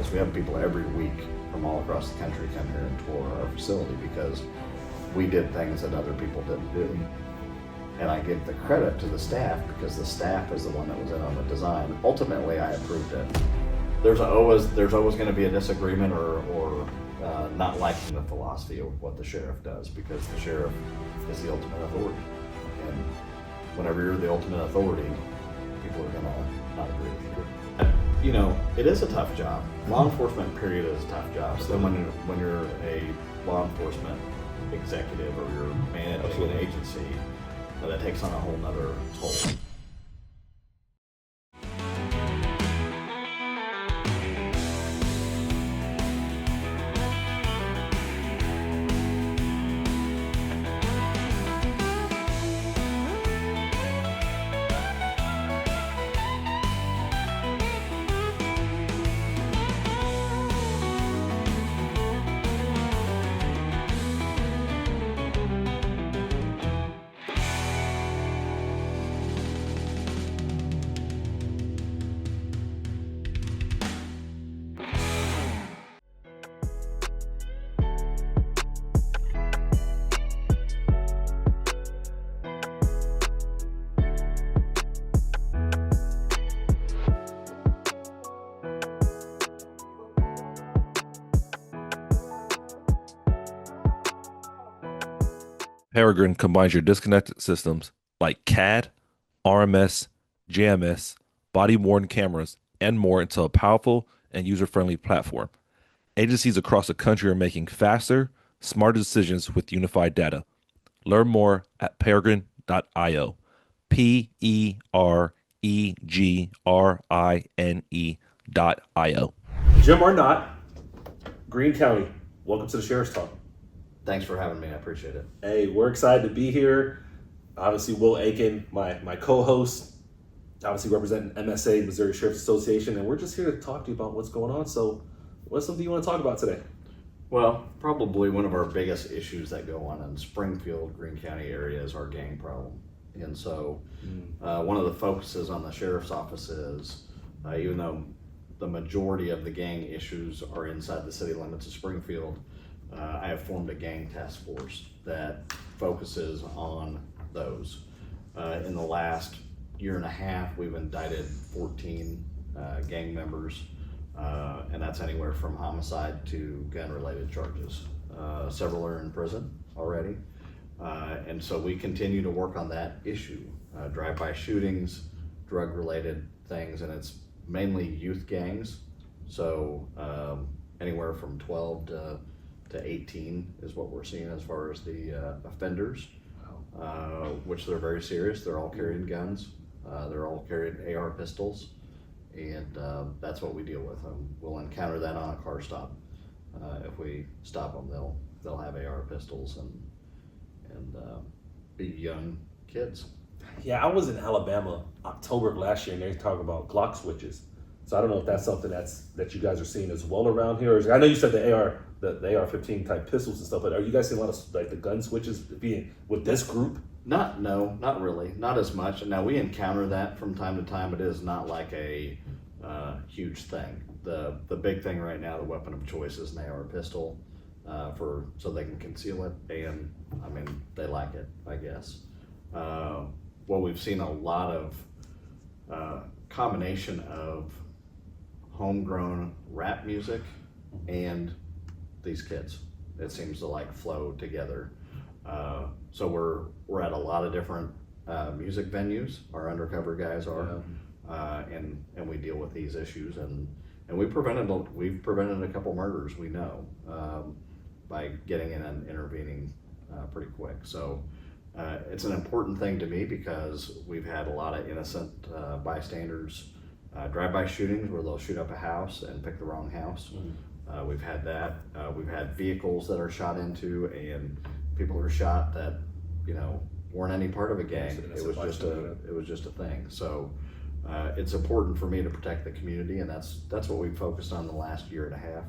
tours. We have people every week from all across the country come here and tour our facility because we did things that other people didn't do. And I give the credit to the staff because the staff is the one that was in on the design. Ultimately, I approved it. There's always going to be a disagreement or not liking the philosophy of what the sheriff does, because the sheriff is the ultimate authority. And whenever you're the ultimate authority, people are gonna not agree with you. You know, it is a tough job. Law enforcement period is a tough job. So then when you're a law enforcement executive or you're managing an agency, that takes on a whole nother toll. Peregrine combines your disconnected systems like CAD, RMS, JMS, body-worn cameras, and more into a powerful and user-friendly platform. Agencies across the country are making faster, smarter decisions with unified data. Learn more at peregrine.io. PEREGRINE.io. Jim Arnott, Greene County. Welcome to the Sheriff's Talk. Thanks for having me. I appreciate it. Hey, we're excited to be here. Obviously, Will Aiken, my co-host, obviously representing MSA, Missouri Sheriff's Association, and we're just here to talk to you about what's going on. So, what's something you want to talk about today? Well, probably one of our biggest issues that go on in Springfield, Greene County area is our gang problem. And so one of the focuses on the sheriff's office is, even though the majority of the gang issues are inside the city limits of Springfield, I have formed a gang task force that focuses on those. In the last year and a half, we've indicted 14 gang members, and that's anywhere from homicide to gun-related charges. Several are in prison already, and so we continue to work on that issue. Drive-by shootings, drug-related things, and it's mainly youth gangs, so anywhere from 12 to 18 is what we're seeing as far as the offenders, which they're very serious. They're all carrying guns. They're all carrying AR pistols, and that's what we deal with. We'll encounter that on a car stop. If we stop them, they'll have AR pistols and be young kids. Yeah, I was in Alabama October of last year, and they talk about Glock switches. So I don't know if that's something that you guys are seeing as well around here. I know you said the AR-15 type pistols and stuff, but are you guys seeing a lot of like the gun switches being with this group? Not really, not as much. Now we encounter that from time to time, but it is not like a huge thing. The big thing right now, the weapon of choice is an AR pistol, so they can conceal it, and I mean they like it, I guess. Well, we've seen a lot of combination of homegrown rap music and these kids. It seems to like flow together. So we're at a lot of different music venues. Our undercover guys are, and we deal with these issues, and we've prevented a couple murders. We know by getting in and intervening pretty quick. So it's an important thing to me because we've had a lot of innocent bystanders. Drive-by shootings where they'll shoot up a house and pick the wrong house. We've had that. We've had vehicles that are shot into, and people are shot that weren't any part of a gang. It was just a thing. So it's important for me to protect the community, and that's what we've focused on the last year and a half.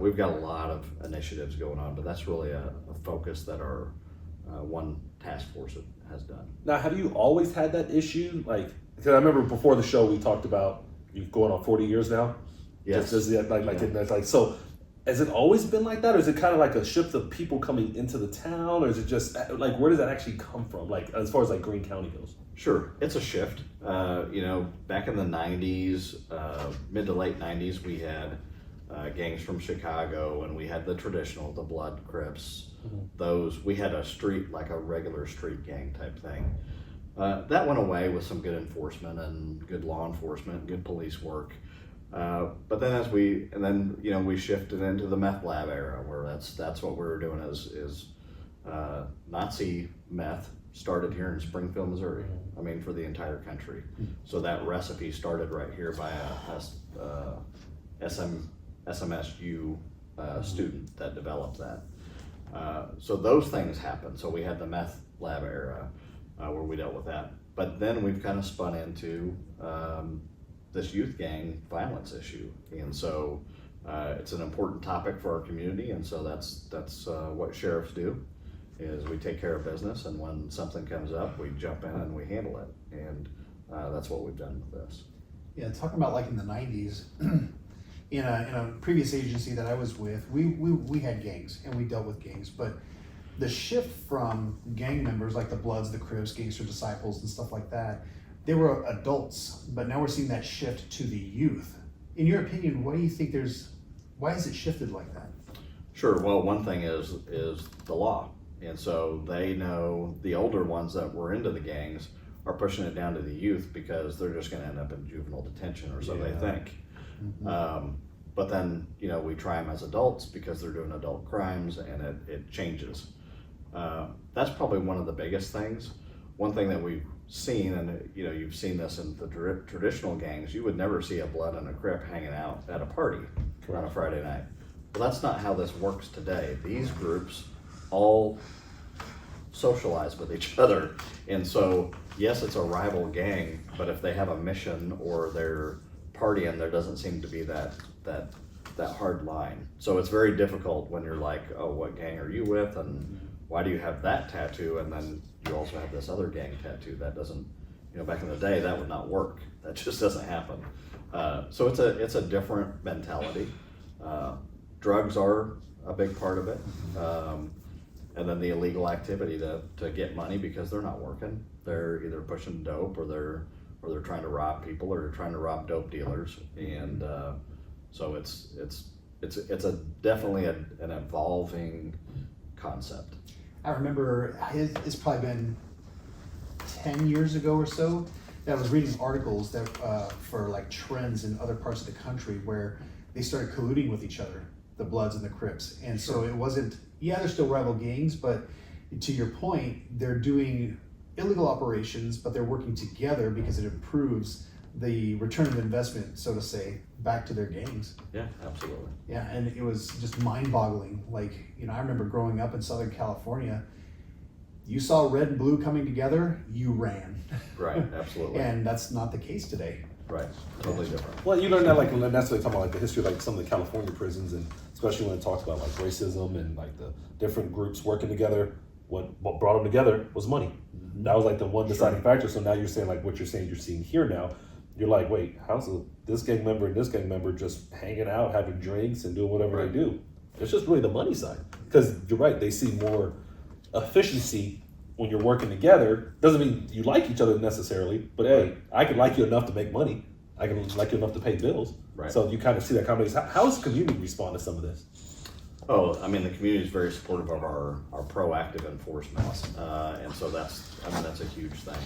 We've got a lot of initiatives going on, but that's really a focus that our one task force has done. Now, have you always had that issue? Like, because I remember before the show we talked about you going on 40 years now. Yes. Just like so. Has it always been like that, or is it kind of like a shift of people coming into the town, or is it just like where does that actually come from? Like as far as like Greene County goes. Sure, it's a shift. Back in the 90s, mid to late 90s, we had gangs from Chicago, and we had the traditional, the Blood Crips. We had a street, like a regular street gang type thing. That went away with some good enforcement and good law enforcement, good police work. But then we shifted into the meth lab era, where that's what we were doing is Nazi meth started here in Springfield, Missouri. I mean, for the entire country. So that recipe started right here by a SMSU student that developed that. So those things happened. So we had the meth lab era where we dealt with that. But then we've kind of spun into this youth gang violence issue, and so it's an important topic for our community, and so that's what sheriffs do, is we take care of business, and when something comes up, we jump in and we handle it, and that's what we've done with this. Yeah, talking about like in the 90s, in a previous agency that I was with, we had gangs and we dealt with gangs, but the shift from gang members like the Bloods, the Crips, Gangster Disciples, and stuff like that, they were adults, but now we're seeing that shift to the youth. In your opinion, why do you think why has it shifted like that? Sure. Well, one thing is the law, and so they know the older ones that were into the gangs are pushing it down to the youth because they're just going to end up in juvenile detention, or so they think. But then we try them as adults because they're doing adult crimes, and it changes. That's probably one of the biggest things. One thing that we've seen, and you've seen this in the traditional gangs, you would never see a Blood and a Crip hanging out at a party on a Friday night. Well, that's not how this works today. These groups all socialize with each other, and so yes, it's a rival gang, but if they have a mission or they're partying, there doesn't seem to be that hard line. So it's very difficult when you're like, oh, what gang are you with, and why do you have that tattoo, and then you also have this other gang tattoo? That doesn't, back in the day, that would not work. That just doesn't happen. So it's a different mentality. Drugs are a big part of it, and then the illegal activity to get money because they're not working. They're either pushing dope, or they're trying to rob people, or they're trying to rob dope dealers, and so it's definitely an evolving concept. I remember it's probably been 10 years ago or so that I was reading articles that for like trends in other parts of the country where they started colluding with each other, the Bloods and the Crips. And so it wasn't, they're still rival gangs, but to your point, they're doing illegal operations, but they're working together because it improves the return of investment, so to say, back to their gangs. Yeah, absolutely. Yeah, and it was just mind-boggling. Like, I remember growing up in Southern California, you saw red and blue coming together, you ran. Right, absolutely. And that's not the case today. Right, totally different. Well, you learn that like that's what they talk about, like the history of like some of the California prisons, and especially when it talks about like racism and like the different groups working together. What brought them together was money. That was like the one deciding factor. So now you're saying like what you're saying you're seeing here now. You're like, wait, how's this gang member and this gang member just hanging out, having drinks, and doing whatever they do? It's just really the money side. Because you're right, they see more efficiency when you're working together. Doesn't mean you like each other necessarily, but hey, I can like you enough to make money. I can like you enough to pay bills. Right. So you kind of see that combination. How does the community respond to some of this? Oh, I mean, the community is very supportive of our proactive enforcement, and so that's a huge thing.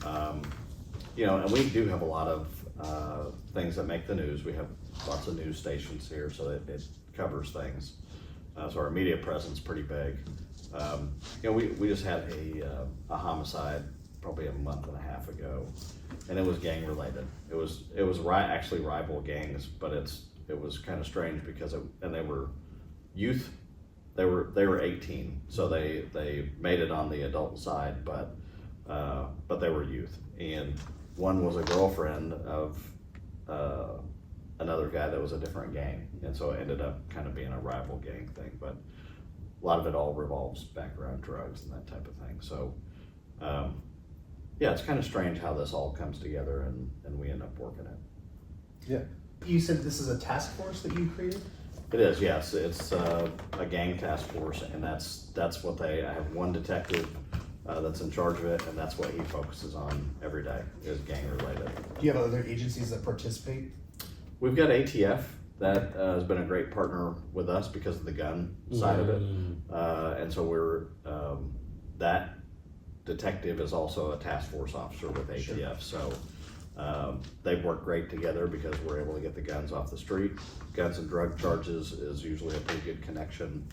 And we do have a lot of things that make the news. We have lots of news stations here, so it covers things. So our media presence is pretty big. We just had a homicide probably a month and a half ago, and it was gang related. It was actually rival gangs, but it was kind of strange because they were youth. They were 18, so they made it on the adult side, but they were youth, and one was a girlfriend of another guy that was a different gang, and so it ended up kind of being a rival gang thing. But a lot of it all revolves back around drugs and that type of thing. So it's kind of strange how this all comes together, and we end up working it. Yeah. you said this is a task force that you created? It is, yes. It's a gang task force, and that's what I have one detective that's in charge of it, and that's what he focuses on every day, is gang related. Do you have other agencies that participate? We've got ATF that has been a great partner with us because of the gun side of it, and so we're that detective is also a task force officer with ATF. So they've worked great together because we're able to get the guns off the street. Guns and drug charges is usually a pretty good connection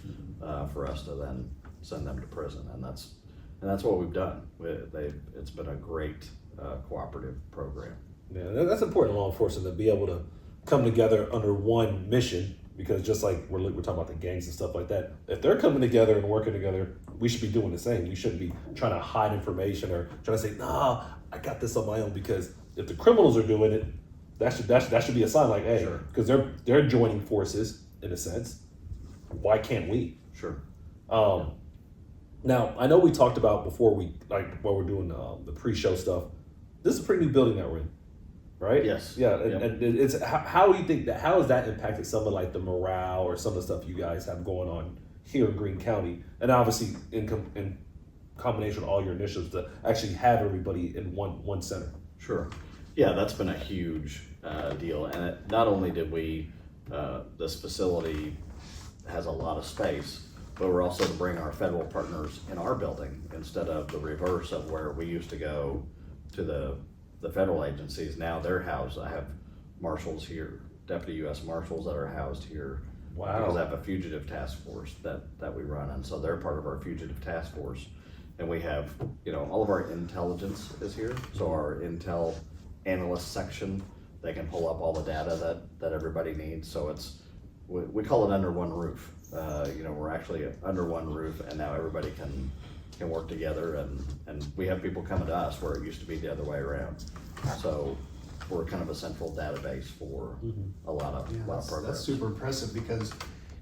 for us to then send them to prison, and that's what we've done. It's been a great cooperative program. Yeah, that's important in law enforcement, to be able to come together under one mission, because just like we're talking about the gangs and stuff like that, if they're coming together and working together, we should be doing the same. We shouldn't be trying to hide information or trying to say, nah, I got this on my own, because if the criminals are doing it, that should be a sign like, hey, because they're joining forces in a sense. Why can't we? Sure. Now, I know we talked about before while we're doing the pre-show stuff, this is a pretty new building that we're in, right? Yes. Yeah, and it's how do you think how has that impacted some of like the morale or some of the stuff you guys have going on here in Greene County, and obviously in combination with all your initiatives to actually have everybody in one center? Sure. Yeah, that's been a huge deal, and not only did we this facility has a lot of space, but we're also to bring our federal partners in our building instead of the reverse of where we used to go to the federal agencies. Now they're housed. I have marshals here, deputy U.S. marshals that are housed here. Wow. Because I have a fugitive task force that we run, and so they're part of our fugitive task force. And we have, all of our intelligence is here. So our intel analyst section, they can pull up all the data that everybody needs. So we call it under one roof. We're actually under one roof, and now everybody can work together, and we have people coming to us where it used to be the other way around. So we're kind of a central database for a lot of programs. That's super impressive, because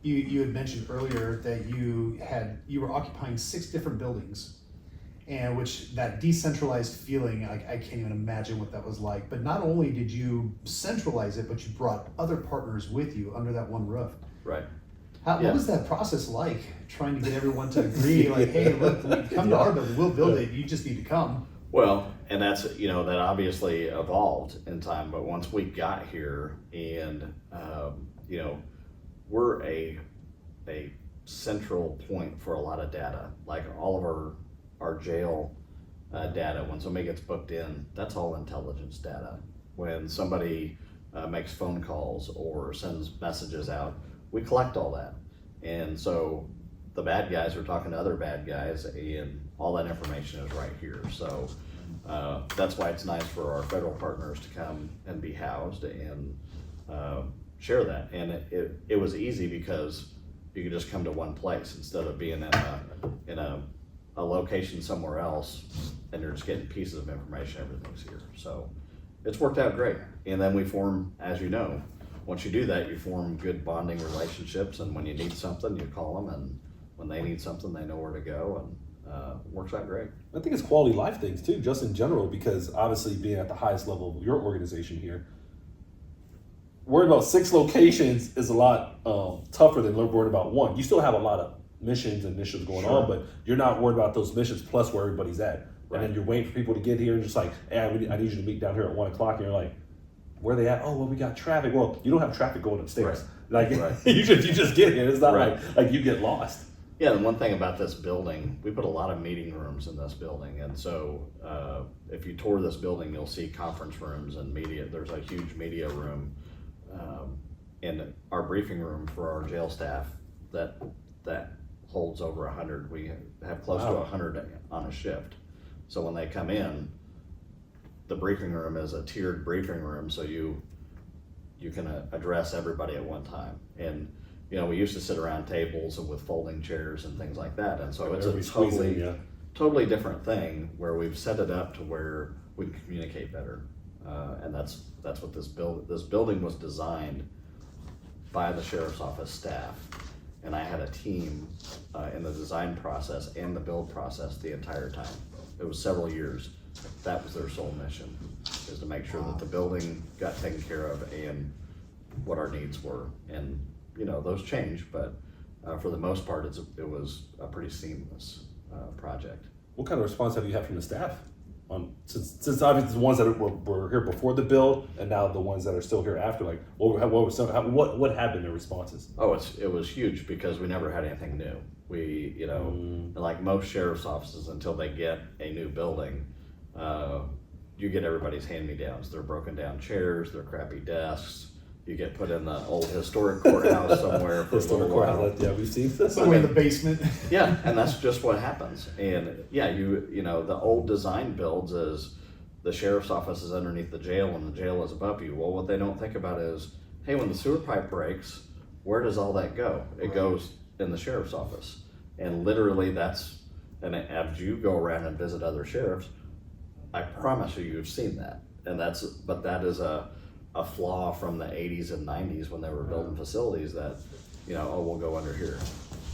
you had mentioned earlier that you were occupying 6 different buildings, and which that decentralized feeling, I can't even imagine what that was like. But not only did you centralize it, but you brought other partners with you under that one roof. Right. What was that process like, trying to get everyone to agree, like, hey, look, come to our building, we'll build it, you just need to come? Well, and that's, that obviously evolved in time, but once we got here and, we're a central point for a lot of data, like all of our jail data. When somebody gets booked in, that's all intelligence data. When somebody makes phone calls or sends messages out, we collect all that. And so the bad guys are talking to other bad guys, and all that information is right here. So that's why it's nice for our federal partners to come and be housed and share that. And it was easy because you could just come to one place instead of being in a location somewhere else, and you're just getting pieces of information. Everything's here. So it's worked out great. And then we form, as you know, once you do that, you form good bonding relationships, and when you need something, you call them, and when they need something, they know where to go, and it works out great. I think it's quality of life things too, just in general, because obviously being at the highest level of your organization here, worrying about 6 locations is a lot tougher than worrying about one. You still have a lot of missions and initiatives going on, but you're not worried about those missions plus where everybody's at. Right. And then you're waiting for people to get here, and just like, hey, I need you to meet down here at 1 o'clock, and you're like, where they at? Oh, well, we got traffic. Well, you don't have traffic going upstairs. Right. Like you just get here. It's not like you get lost. Yeah, and one thing about this building, we put a lot of meeting rooms in this building, and so if you tour this building, you'll see conference rooms and media. There's a huge media room, and our briefing room for our jail staff that holds over 100. We have close to 100 on a shift. So when they come in, the briefing room is a tiered briefing room, so you can address everybody at one time. And we used to sit around tables and with folding chairs and things like that, and so it's a totally different thing where we've set it up to where we can communicate better, and that's what this building was designed by the sheriff's office staff, and I had a team in the design process and the build process the entire time. It was several years. That was their sole mission, is to make sure that the building got taken care of, and what our needs were. And, you know, those change, but for the most part, it was a pretty seamless project. What kind of response have you had from the staff? Since obviously the ones that were here before the build, and now the ones that are still here after, like what have been their responses? Oh, it was huge because we never had anything new. We, you know, like most sheriff's offices, until they get a new building, you get everybody's hand-me-downs. They're broken down chairs, they're crappy desks. You get put in the old historic courthouse somewhere for a little while. Yeah, we've seen this. Somewhere in the basement. Yeah, and that's just what happens. And yeah, you know, the old design builds is the sheriff's office is underneath the jail and the jail is above you. Well, what they don't think about is, hey, when the sewer pipe breaks, where does all that go? It goes in the sheriff's office. And literally and as you go around and visit other sheriffs, I promise you've seen that. And but that is a flaw from the 80s and 90s when they were building facilities that, you know, oh, we'll go under here.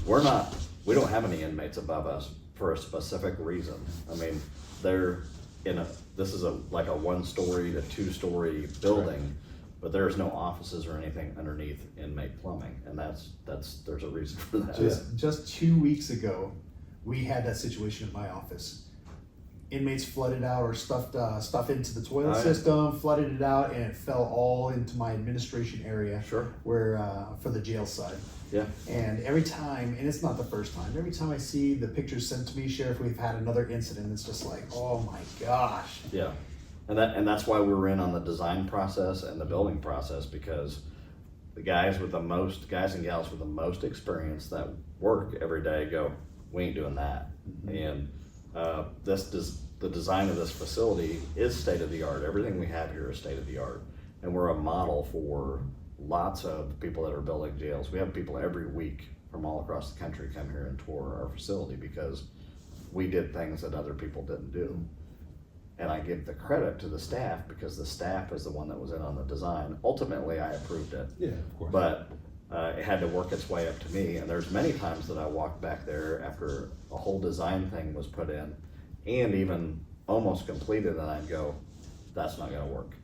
We don't have any inmates above us for a specific reason. I mean, this is like a 1-story to 2-story building, but there's no offices or anything underneath inmate plumbing. And there's a reason for that. Just 2 weeks ago, we had that situation in my office. Inmates flooded out or stuffed stuff into the toilet system, flooded it out, and it fell all into my administration area. Sure. Where for the jail side. Yeah. And every time, and it's not the first time, every time I see the pictures sent to me, Sheriff, we've had another incident. It's just like, oh my gosh. Yeah, and that's why we're in on the design process and the building process, because the guys and gals with the most experience that work every day go, we ain't doing that. And the design of this facility is state of the art. Everything we have here is state of the art, and we're a model for lots of people that are building jails. We have people every week from all across the country come here and tour our facility because we did things that other people didn't do. And I give the credit to the staff because the staff is the one that was in on the design. Ultimately, I approved it. Yeah, of course. But it had to work its way up to me. And there's many times that I walked back there after a whole design thing was put in and even almost completed, and I'd go, that's not gonna work.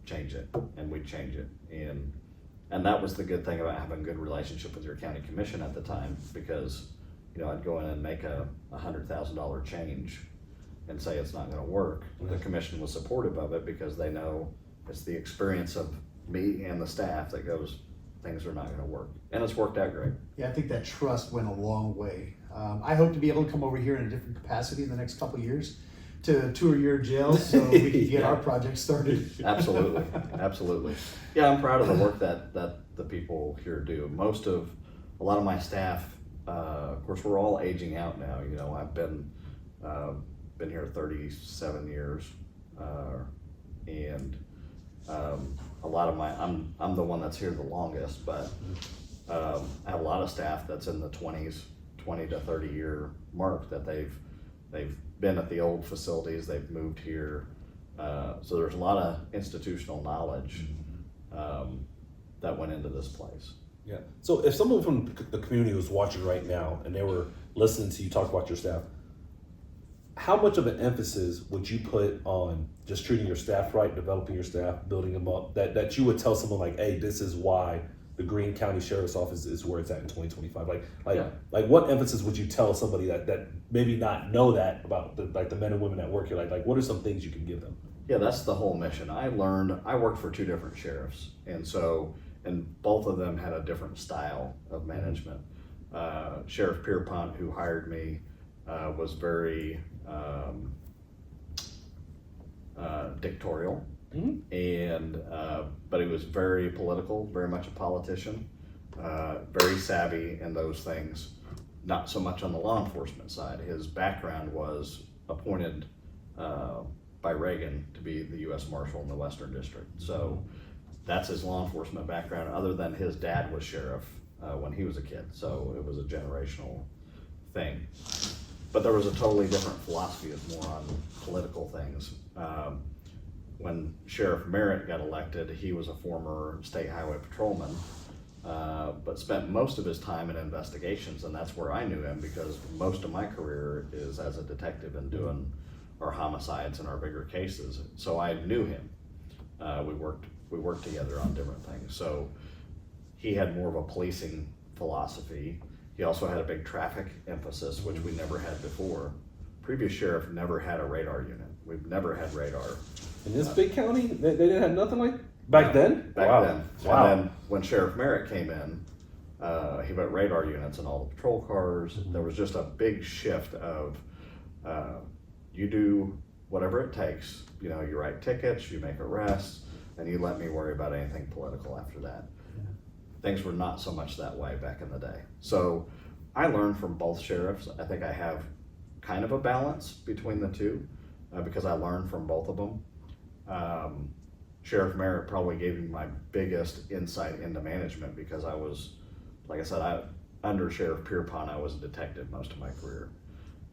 Change it. And we'd change it. And that was the good thing about having a good relationship with your county commission at the time, because, you know, I'd go in and make a $100,000 change and say it's not gonna work. The commission was supportive of it because they know it's the experience of me and the staff that goes, things are not gonna work. And it's worked out great. Yeah, I think that trust went a long way. I hope to be able to come over here in a different capacity in the next couple of years to tour your jail so we can get our project started. Absolutely, absolutely. Yeah, I'm proud of the work that the people here do. A lot of my staff, of course, we're all aging out now. You know, I've been here 37 years, and a lot of I'm the one that's here the longest, but I have a lot of staff that's in the 20 to 30 year mark that they've been at the old facilities, they've moved here. So there's a lot of institutional knowledge that went into this place. Yeah. So if someone from the community was watching right now and they were listening to you talk about your staff, how much of an emphasis would you put on just treating your staff right, developing your staff, building them up, that you would tell someone like, hey, this is why the Greene County Sheriff's Office is where it's at in 2025? Like what emphasis would you tell somebody that maybe not know that about the men and women that work here? Like what are some things you can give them? Yeah, that's the whole mission. I worked for 2 different sheriffs, and both of them had a different style of management. Sheriff Pierpont, who hired me, was very dictatorial, and but he was very political, very much a politician, very savvy in those things. Not so much on the law enforcement side. His background was appointed by Reagan to be the U.S. Marshal in the Western District. So that's his law enforcement background, other than his dad was sheriff when he was a kid. So it was a generational thing. But there was a totally different philosophy. It was more on political things. When Sheriff Merritt got elected, he was a former state highway patrolman, but spent most of his time in investigations, and that's where I knew him, because most of my career is as a detective and doing our homicides and our bigger cases. So I knew him. We worked we worked together on different things. So he had more of a policing philosophy. He also had a big traffic emphasis, which we never had before. Previous sheriff never had a radar unit. We've never had radar. In this big county, they didn't have nothing like back then? Back Wow. then. Wow. And then when Sheriff Merritt came in, he put radar units in all the patrol cars. There was just a big shift of you do whatever it takes. You know, you write tickets, you make arrests, and you let me worry about anything political after that. Things were not so much that way back in the day. So I learned from both sheriffs. I think I have kind of a balance between the two because I learned from both of them. Sheriff Merritt probably gave me my biggest insight into management because I was, like I said, under Sheriff Pierpont, I was a detective most of my career,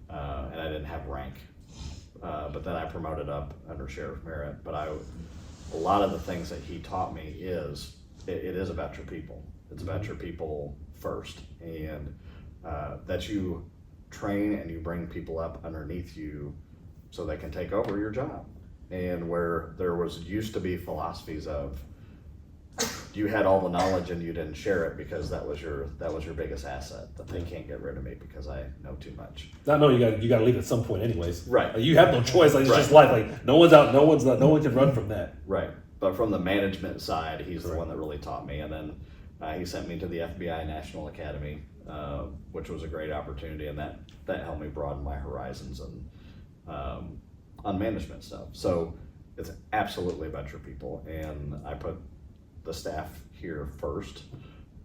and I didn't have rank. But then I promoted up under Sheriff Merritt. But a lot of the things that he taught me is it is about your people. It's about your people first, and that you train and you bring people up underneath you so they can take over your job. And where there used to be philosophies of you had all the knowledge and you didn't share it because that was your biggest asset, that they can't get rid of me because I know too much. I know you got to leave at some point, anyways. Right. Like, you have no choice. Like, it's just life. Like, no one can run from that. Right. But from the management side, he's the one that really taught me. And then he sent me to the FBI National Academy, which was a great opportunity, and that helped me broaden my horizons and on management stuff. So it's absolutely about your people, and I put the staff here first.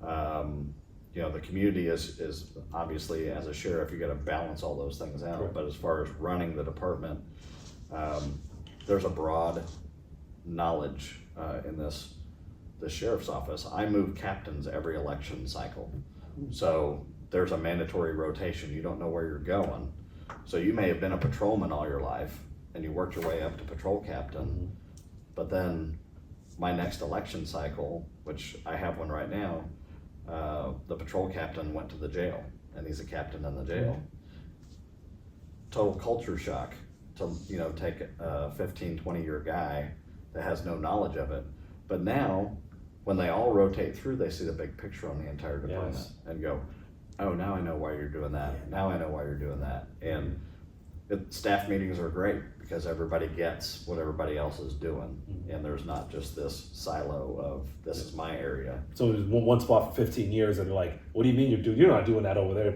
You know, the community is obviously, as a sheriff, you got to balance all those things out. Correct. But as far as running the department, there's a broad knowledge in this sheriff's office. I move captains every election cycle, so there's a mandatory rotation. You don't know where you're going, so you may have been a patrolman all your life and you worked your way up to patrol captain, but then my next election cycle, which I have one right now, the patrol captain went to the jail, and he's a captain in the jail. Total culture shock to, you know, take a 15, 20-year guy that has no knowledge of it. But now, when they all rotate through, they see the big picture on the entire department and go, oh, now I know why you're doing that. Now I know why you're doing that. And staff meetings are great because everybody gets what everybody else is doing, and there's not just this silo of this is my area. So there's one spot for 15 years, and they're like, "What do you mean you're not doing that over there?"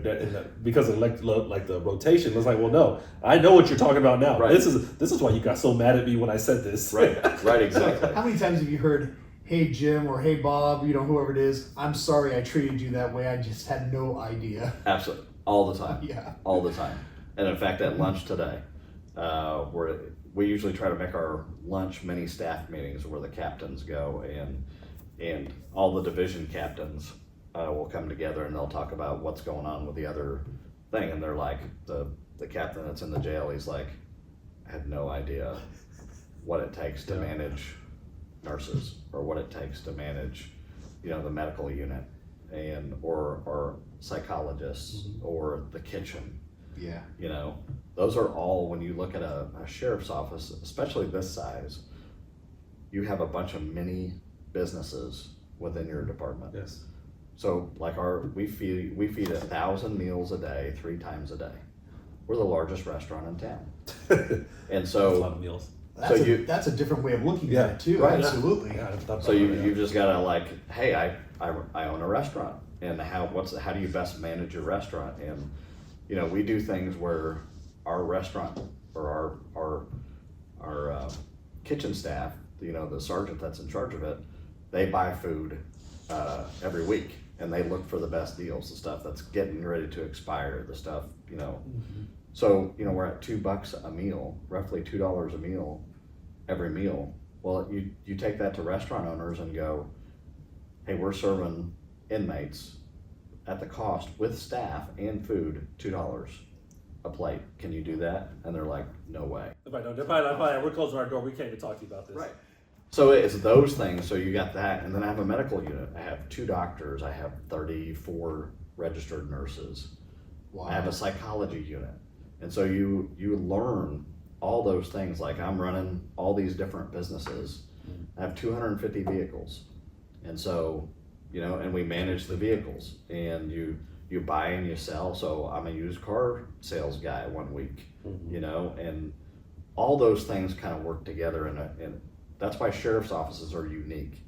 Because of like the rotation. It's like, well, no, I know what you're talking about now. Right. This is why you got so mad at me when I said this. Right, exactly. How many times have you heard, hey Jim, or hey Bob, you know, whoever it is, I'm sorry I treated you that way, I just had no idea. Absolutely, all the time. Yeah. All the time. And in fact, at lunch today, we usually try to make our lunch mini staff meetings where the captains go, and all the division captains will come together and they'll talk about what's going on with the other thing. And they're like, the captain that's in the jail, he's like, I had no idea what it takes to manage nurses, or what it takes to manage, you know, the medical unit, or psychologists, or the kitchen. Yeah. You know, those are all, when you look at a sheriff's office, especially this size, you have a bunch of mini businesses within your department. Yes. So like we feed 1,000 meals a day, 3 times a day. We're the largest restaurant in town. And so That's a lot of meals. That's a different way of looking at it too. Right. Absolutely. Yeah, So you've just got to like, hey, I own a restaurant, and how do you best manage your restaurant? And you know, we do things where our restaurant or our kitchen staff, you know, the sergeant that's in charge of it, they buy food every week, and they look for the best deals, the stuff that's getting ready to expire, the stuff, you know. So, you know, we're at $2 a meal, roughly $2 a meal, every meal. Well, you take that to restaurant owners and go, hey, we're serving inmates at the cost with staff and food, $2 a plate. Can you do that? And they're like, no way. They're probably we're closing our door. We can't even talk to you about this. Right. So it's those things. So you got that, and then I have a medical unit. I have 2 doctors. I have 34 registered nurses. Wow. I have a psychology unit. And so you learn all those things. Like, I'm running all these different businesses, I have 250 vehicles. And so, and we manage the vehicles, and you buy and you sell. So I'm a used car sales guy one week, and all those things kind of work together, and that's why sheriff's offices are unique.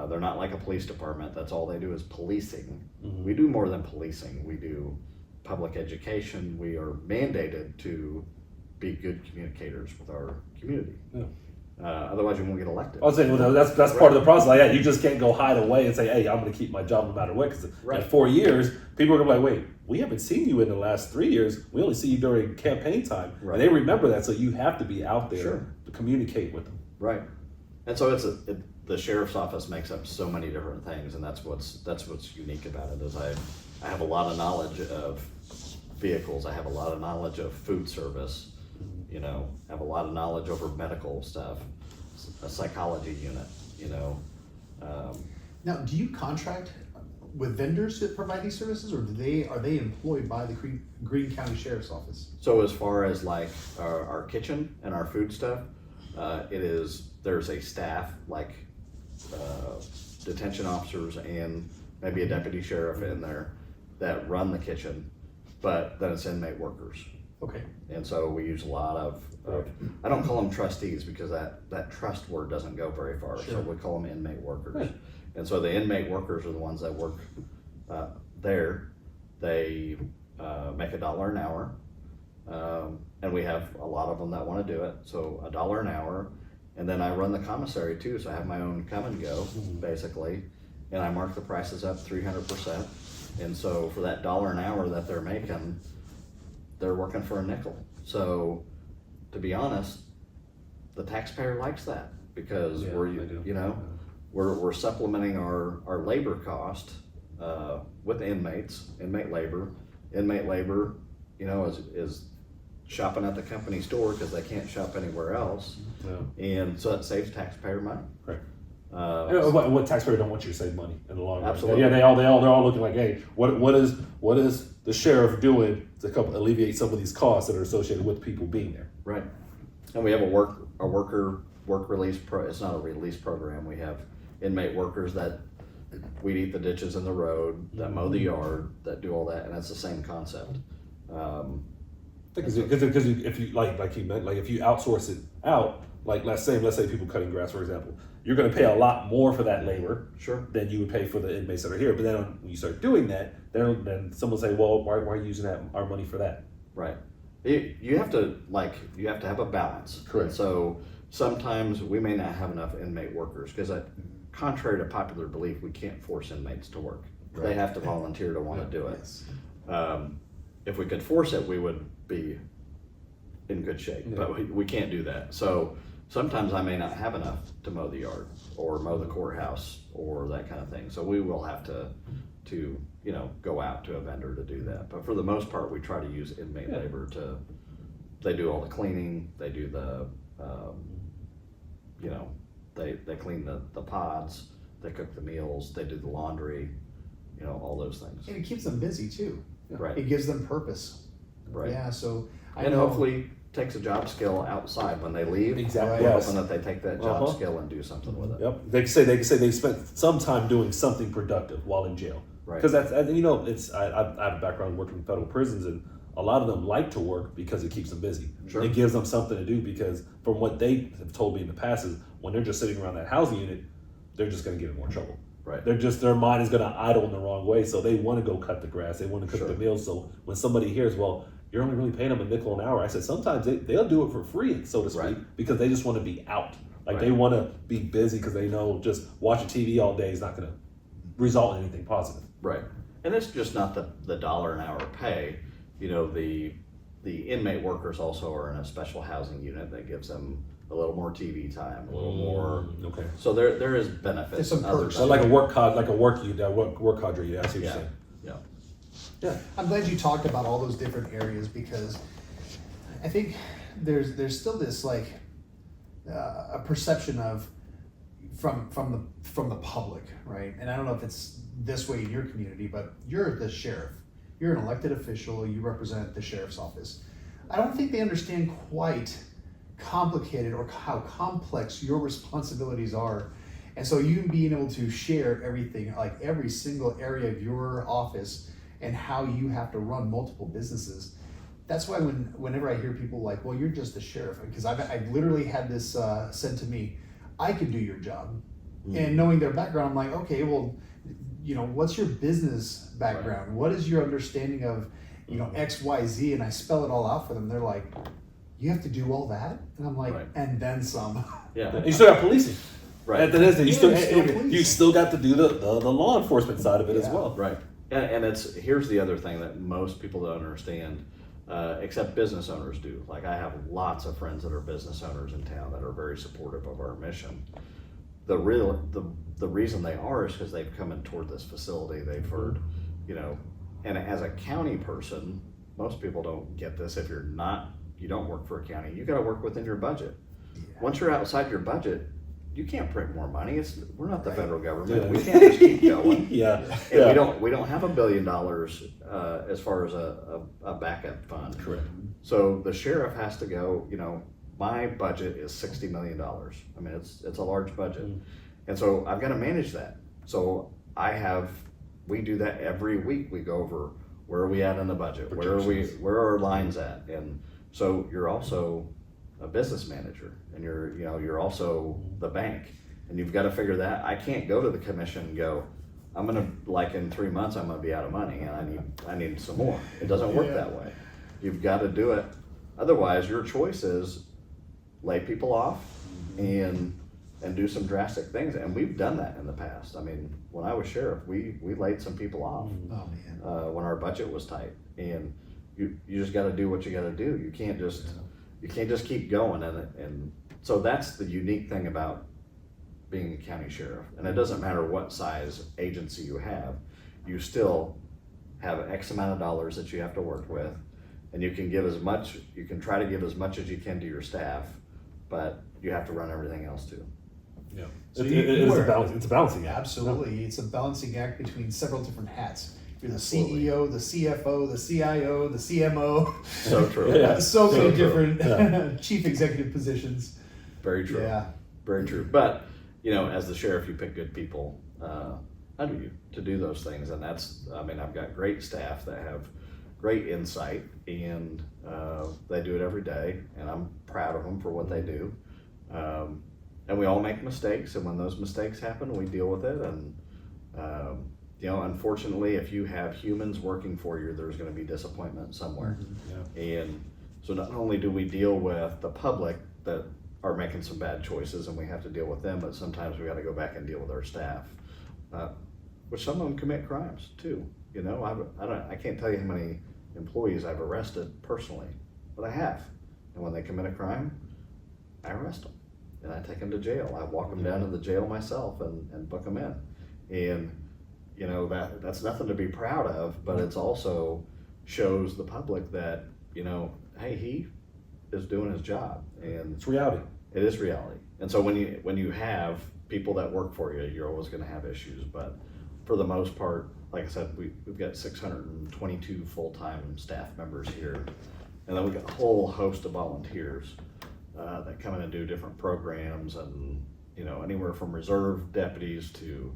They're not like a police department. That's all they do is policing. We do more than policing. We do public education. We are mandated to be good communicators with our community. Yeah. Otherwise, you won't get elected. I was saying, well, that's part of the process. Like, yeah, you just can't go hide away and say, "Hey, I'm going to keep my job no matter what." Because in 4 years, people are going to be like, "Wait, we haven't seen you in the last 3 years. We only see you during campaign time." Right. And they remember that, so you have to be out there to communicate with them. Right. And so the sheriff's office makes up so many different things, and that's what's unique about it. Is I have a lot of knowledge of vehicles. I have a lot of knowledge of food service. Have a lot of knowledge over medical stuff, a psychology unit. Now, do you contract with vendors that provide these services, or are they employed by the Greene County Sheriff's Office? So as far as like our kitchen and our food stuff, there's a staff like detention officers and maybe a deputy sheriff in there that run the kitchen, but then it's inmate workers. Okay. And so we use a lot of I don't call them trustees because that trust word doesn't go very far. Sure. So we call them inmate workers. Right. And so the inmate workers are the ones that work there. They make $1 an hour. And we have a lot of them that want to do it. So $1 an hour. And then I run the commissary too. So I have my own come and go basically. And I mark the prices up 300%. And so for that $1 an hour that they're making, they're working for a nickel. So to be honest, the taxpayer likes that because we're supplementing our labor cost with inmate labor. Inmate labor, is shopping at the company store because they can't shop anywhere else, and so it saves taxpayer money. Right. What taxpayer don't want you to save money in the long run? Absolutely. Yeah, they're all looking like, hey, what is the sheriff doing to alleviate some of these costs that are associated with people being there? Right. And we have a worker release it's not a release program. We have inmate workers that weed eat the ditches in the road, that mow the yard, that do all that, and that's the same concept. Because if you like he meant, like if you outsource it out, like let's say people cutting grass, for example, you're going to pay a lot more for that labor than you would pay for the inmates that are here. But then when you start doing that, then someone will say, well, why are you using our money for that? Right. You have to have a balance. Correct. And so sometimes we may not have enough inmate workers because contrary to popular belief, we can't force inmates to work. Right. They have to volunteer to want to do it. Yes. If we could force it, we would be in good shape, but we can't do that. So sometimes I may not have enough to mow the yard or mow the courthouse or that kind of thing. So we will have to go out to a vendor to do that. But for the most part, we try to use inmate labor they do all the cleaning, they do the, they clean the pods, they cook the meals, they do the laundry, all those things. And it keeps them busy too. Right. It gives them purpose. Right. Yeah, so hopefully takes a job skill outside when they leave. Exactly. We're hoping that they take that job skill and do something with it. Yep. They can say they spent some time doing something productive while in jail. Right. Because I have a background working in federal prisons, and a lot of them like to work because it keeps them busy. Sure. It gives them something to do because from what they have told me in the past is when they're just sitting around that housing unit, they're just going to get in more trouble. Right. Their mind is going to idle in the wrong way, so they want to go cut the grass, they want to cook the meals. So when somebody hears, well, you're only really paying them $0.05 an hour, I said sometimes they'll do it for free, so to speak, because they just want to be out. Like they want to be busy because they know just watching TV all day is not going to result in anything positive. Right. And it's just not the $1 an hour pay. The inmate workers also are in a special housing unit that gives them a little more TV time, a little more. Okay. So there is benefits. There's some perks. So like a work cadre, I see what you're saying. Yeah. I'm glad you talked about all those different areas because I think there's still this a perception of from the public, right? And I don't know if it's this way in your community, but you're the sheriff. You're an elected official. You represent the sheriff's office. I don't think they understand quite complicated or how complex your responsibilities are. And so you being able to share everything, like every single area of your office and how you have to run multiple businesses. That's why whenever I hear people like, well, you're just the sheriff, because I've literally had this said to me, I can do your job. And knowing their background, I'm like, okay, well, what's your business background? Right. What is your understanding of, X, Y, Z? And I spell it all out for them. They're like, you have to do all that? And I'm like, and then some. Yeah. And you still got policing. Right. And then you still got to do the law enforcement side of it as well. Right. And here's the other thing that most people don't understand, except business owners do. Like, I have lots of friends that are business owners in town that are very supportive of our mission. The reason they are is because they've come in toward this facility. They've heard, and as a county person, most people don't get this. If you don't work for a county, you got to work within your budget. Yeah. Once you're outside your budget, you can't print more money. We're not the federal government. Yeah. We can't just keep going. And we don't have $1 billion as far as a backup fund. Correct. So the sheriff has to go. My budget is $60 million. I mean, it's a large budget, and so I've got to manage that. So we do that every week. We go over where are we at in the budget, where are our lines at, and so you're also a business manager, and you're also the bank, and you've got to figure that. I can't go to the commission and go, I'm gonna, like, in 3 months I'm gonna be out of money and I need some more. It doesn't work that way. You've got to do it. Otherwise, your choice is lay people off and do some drastic things, and we've done that in the past. I mean, when I was sheriff, we laid some people off when our budget was tight, and you just got to do what you got to do. You can't just keep going, and so that's the unique thing about being a county sheriff. And it doesn't matter what size agency you have, you still have X amount of dollars that you have to work with, and you can try to give as much as you can to your staff, but you have to run everything else too. Yeah, so it's a balancing act. Absolutely, it's a balancing act between several different hats. You're the CEO, the CFO, the CIO, the CMO. So true. So many different chief executive positions. Very true. Yeah, very true. But as the sheriff, you pick good people under you to do those things, and I've got great staff that have great insight, and they do it every day, and I'm proud of them for what they do. And we all make mistakes, and when those mistakes happen, we deal with it. And unfortunately, if you have humans working for you, there's going to be disappointment somewhere. And so not only do we deal with the public that are making some bad choices, and we have to deal with them, but sometimes we got to go back and deal with our staff, which some of them commit crimes too. I can't tell you how many employees I've arrested personally, but I have. And when they commit a crime, I arrest them and I take them to jail. I walk them down to the jail myself and book them in. And that's nothing to be proud of, but it's also shows the public that hey, he is doing his job, and it's reality. It is reality. And so when you have people that work for you, you're always going to have issues. But for the most part, like I said, we've got 622 full-time staff members here, and then we've got a whole host of volunteers that come in and do different programs, and anywhere from reserve deputies to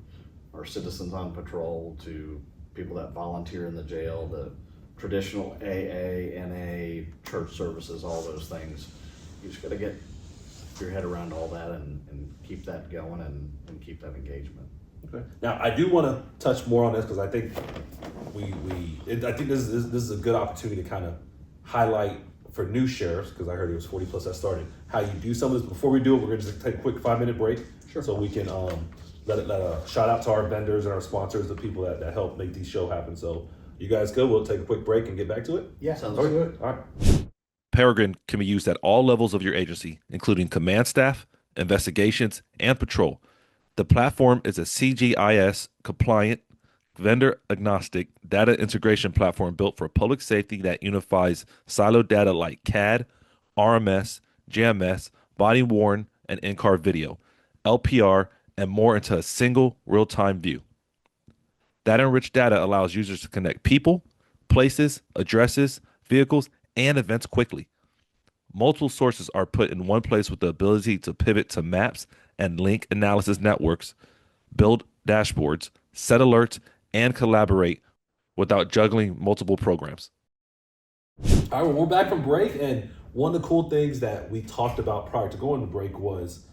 our citizens on patrol to people that volunteer in the jail, the traditional AA, NA, church services, all those things. You just got to get your head around all that and keep that going and keep that engagement. Okay. Now, I do want to touch more on this because I think I think this is a good opportunity to kind of highlight for new sheriffs, because I heard it was 40 plus that started, how you do some of this. Before we do it, we're going to just take a quick 5-minute break. Sure. So we can let a shout out to our vendors and our sponsors, the people that help make these show happen. So you guys go. We'll take a quick break and get back to it. Yeah, sounds good. All right. Peregrine can be used at all levels of your agency, including command staff, investigations, and patrol. The platform is a CGIS compliant, vendor agnostic data integration platform built for public safety that unifies siloed data like CAD, RMS, GMS, body worn and in-car video, LPR, and more into a single real-time view. That enriched data allows users to connect people, places, addresses, vehicles, and events quickly. Multiple sources are put in one place with the ability to pivot to maps and link analysis networks, build dashboards, set alerts, and collaborate without juggling multiple programs. All right, well, we're back from break, and one of the cool things that we talked about prior to going to break was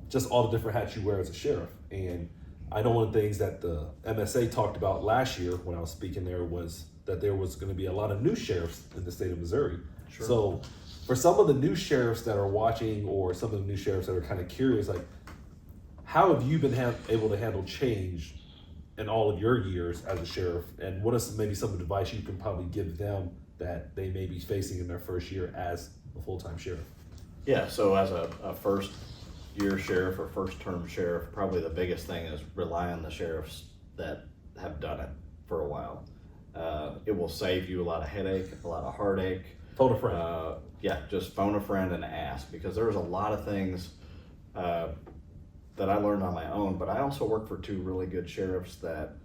just all the different hats you wear as a sheriff. And I know one of the things that the MSA talked about last year when I was speaking there was that there was going to be a lot of new sheriffs in the state of Missouri. Sure. So for some of the new sheriffs that are watching, or some of the new sheriffs that are kind of curious, like, how have you been able to handle change in all of your years as a sheriff? And what is maybe some advice you can probably give them that they may be facing in their first year as a full-time sheriff? Yeah, so as a first year sheriff or first term sheriff, probably the biggest thing is rely on the sheriffs that have done it for a while. It will save you a lot of headache, a lot of heartache. Phone a friend. Yeah, just phone a friend and ask, because there's a lot of things that I learned on my own, but I also worked for two really good sheriffs that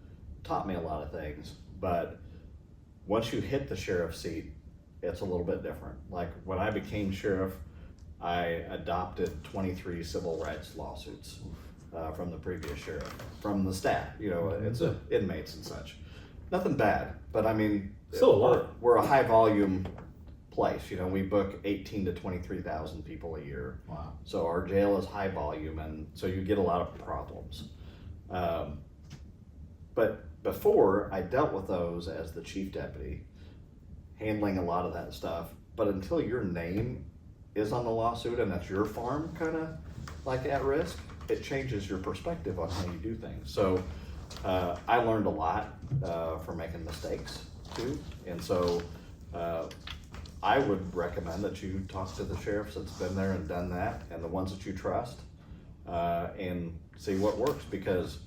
taught me a lot of things. But once you hit the sheriff seat, it's a little bit different. Like when I became sheriff, I adopted 23 civil rights lawsuits from the previous sheriff, from the staff, it's inmates and such. Nothing bad, but I mean, Still a lot. we're a high volume place. We book 18 to 23,000 people a year. Wow. So our jail is high volume, and so you get a lot of problems. But before, I dealt with those as the chief deputy, handling a lot of that stuff. But until your name is on the lawsuit and that's your farm kind of like at risk, it changes your perspective on how you do things. So I learned a lot from making mistakes too. And so I would recommend that you talk to the sheriffs that's been there and done that, and the ones that you trust, and see what works, because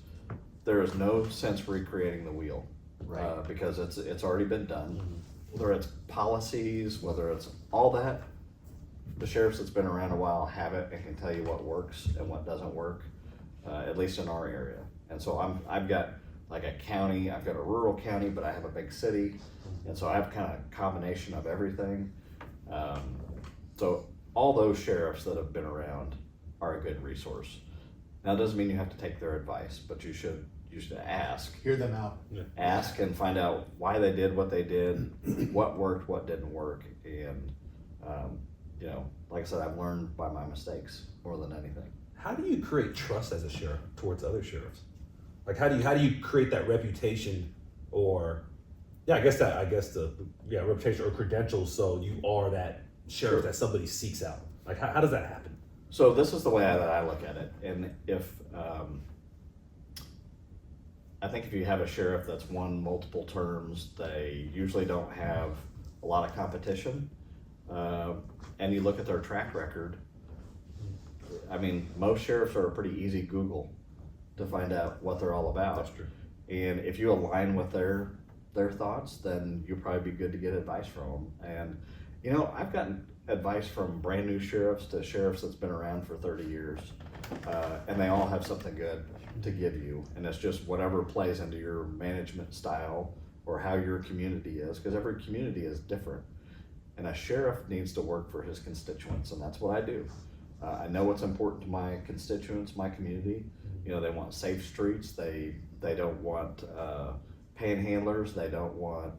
there is no sense recreating the wheel, Right. because it's already been done. Whether it's policies, whether it's all that, the sheriffs that's been around a while have it and can tell you what works and what doesn't work, at least in our area. And so I've got like a county, I've got a rural county, but I have a big city, and so I have kind of a combination of everything. So all those sheriffs that have been around are a good resource. Now, it doesn't mean you have to take their advice, but you should ask. Hear them out. Ask and find out why they did what they did, what worked, what didn't work, and like I said, I've learned by my mistakes more than anything. How do you create trust as a sheriff towards other sheriffs? Like, how do you create that reputation, or reputation or credentials, so you are that sheriff that somebody seeks out? Like, how does that happen? So this is the way that I look at it, and if I think if you have a sheriff that's won multiple terms, they usually don't have a lot of competition, and you look at their track record. I mean, most sheriffs are a pretty easy Google to find out what they're all about. That's true. And if you align with their thoughts, then you'll probably be good to get advice from them. And I've gotten advice from brand new sheriffs to sheriffs that's been around for 30 years, and they all have something good to give you. And it's just whatever plays into your management style or how your community is, because every community is different. And a sheriff needs to work for his constituents, and that's what I do. I know what's important to my constituents, my community. They want safe streets. They don't want panhandlers. They don't want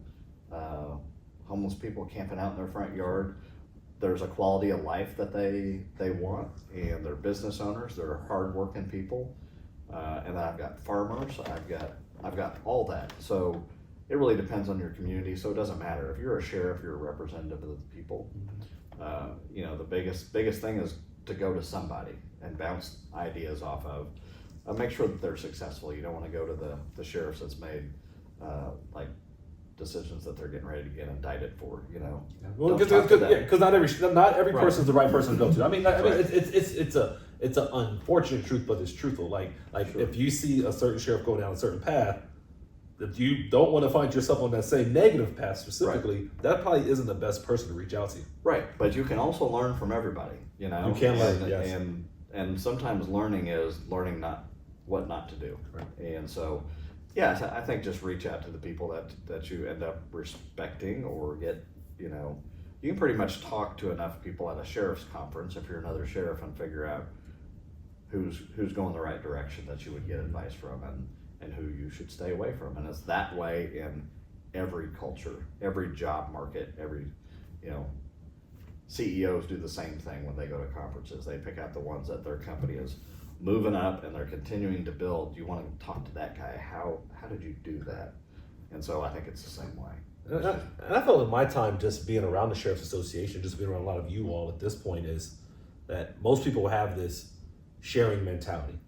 homeless people camping out in their front yard. There's a quality of life that they want, and they're business owners. They're hardworking people, and I've got farmers. I've got all that. So it really depends on your community. So it doesn't matter if you're a sheriff. You're a representative of the people. The biggest thing is to go to somebody and bounce ideas off of. Make sure that they're successful. You don't want to go to the sheriffs that's made like decisions that they're getting ready to get indicted for. Well, Don't talk to them. because not every Right. person's the right person to go to. I mean, Right. it's an unfortunate truth, but it's truthful. Like Sure. if you see a certain sheriff go down a certain path, if you don't want to find yourself on that same negative path specifically, that probably isn't the best person to reach out to. Right, but you can also learn from everybody. You can learn, and, yes. and sometimes learning is learning what not to do. Right. And so, yeah, I think just reach out to the people that you end up respecting or get you can pretty much talk to enough people at a sheriff's conference if you're another sheriff and figure out who's going the right direction that you would get advice from and who you should stay away from. And it's that way in every culture, every job market, every, you know, CEOs do the same thing when they go to conferences. They pick out the ones that their company is moving up and they're continuing to build. You want to talk to that guy. How did you do that? And so I think it's the same way. And I felt in my time just being around the Sheriff's Association, just being around a lot of you all at this point, is that most people have this sharing mentality.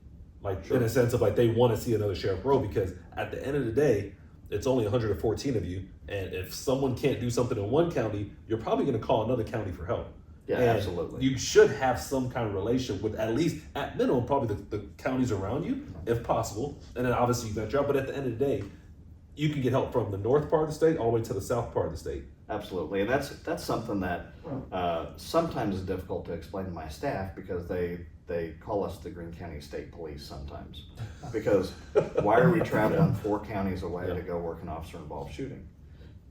Like, in a sense of like, they want to see another sheriff grow, because at the end of the day, it's only 114 of you. And if someone can't do something in one county, you're probably going to call another county for help. Yeah, and absolutely. You should have some kind of relationship with, at least at minimum, probably the counties around you, if possible. And then obviously you venture out. But at the end of the day, you can get help from the north part of the state all the way to the south part of the state. Absolutely, and that's something that sometimes is difficult to explain to my staff, because they call us the Greene County State Police sometimes. Because why are we traveling 4 counties away to go work an officer-involved shooting?